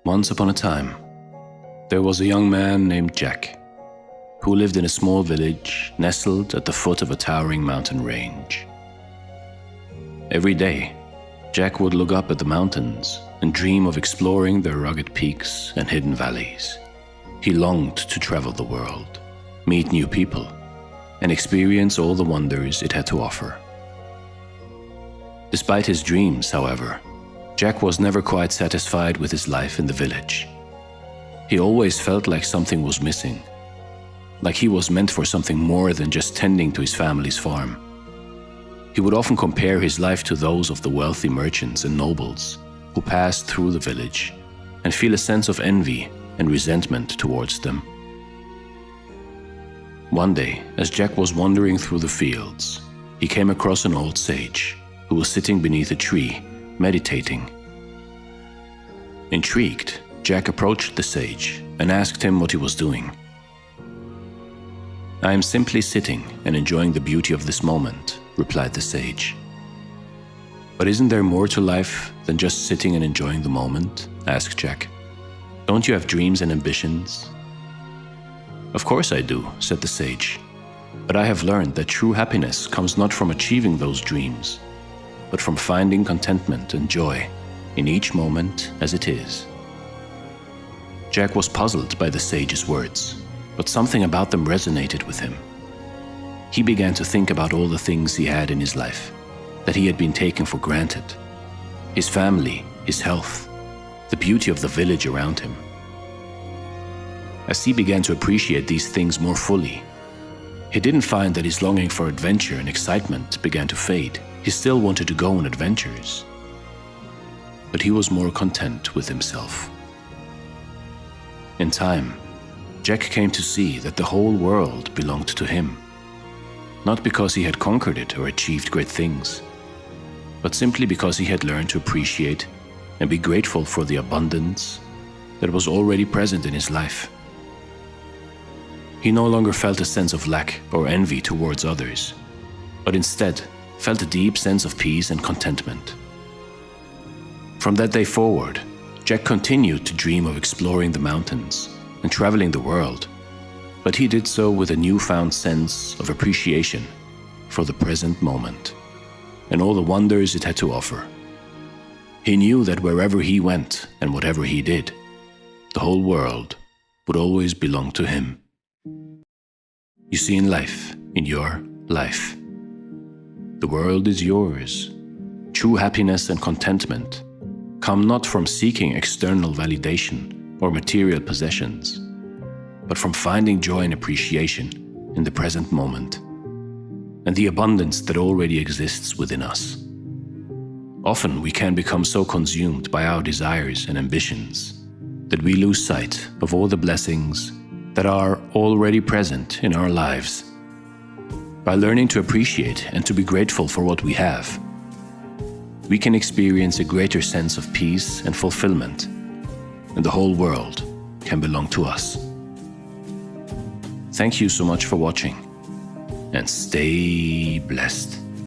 Once upon a time, there was a young man named Jack, who lived in a small village nestled at the foot of a towering mountain range. Every day, Jack would look up at the mountains and dream of exploring their rugged peaks and hidden valleys. He longed to travel the world, meet new people, and experience all the wonders it had to offer. Despite his dreams, however, Jack was never quite satisfied with his life in the village. He always felt like something was missing, like he was meant for something more than just tending to his family's farm. He would often compare his life to those of the wealthy merchants and nobles who passed through the village and feel a sense of envy and resentment towards them. One day, as Jack was wandering through the fields, he came across an old sage who was sitting beneath a tree, meditating. Intrigued, Jack approached the sage and asked him what he was doing. "I am simply sitting and enjoying the beauty of this moment," replied the sage. "But isn't there more to life than just sitting and enjoying the moment?" asked Jack. "Don't you have dreams and ambitions?" "Of course I do," said the sage. "But I have learned that true happiness comes not from achieving those dreams, but from finding contentment and joy in each moment as it is." Jack was puzzled by the sage's words, but something about them resonated with him. He began to think about all the things he had in his life that he had been taking for granted: his family, his health, the beauty of the village around him. As he began to appreciate these things more fully, he didn't find that his longing for adventure and excitement began to fade. He still wanted to go on adventures, but he was more content with himself. In time, Jack came to see that the whole world belonged to him, not because he had conquered it or achieved great things, but simply because he had learned to appreciate and be grateful for the abundance that was already present in his life. He no longer felt a sense of lack or envy towards others, but instead felt a deep sense of peace and contentment. From that day forward, Jack continued to dream of exploring the mountains and traveling the world, but he did so with a newfound sense of appreciation for the present moment and all the wonders it had to offer. He knew that wherever he went and whatever he did, the whole world would always belong to him. You see, in life, in your life, the world is yours. True happiness and contentment come not from seeking external validation or material possessions, but from finding joy and appreciation in the present moment and the abundance that already exists within us. Often we can become so consumed by our desires and ambitions that we lose sight of all the blessings that are already present in our lives. By learning to appreciate and to be grateful for what we have, we can experience a greater sense of peace and fulfillment, and the whole world can belong to us. Thank you so much for watching, and stay blessed.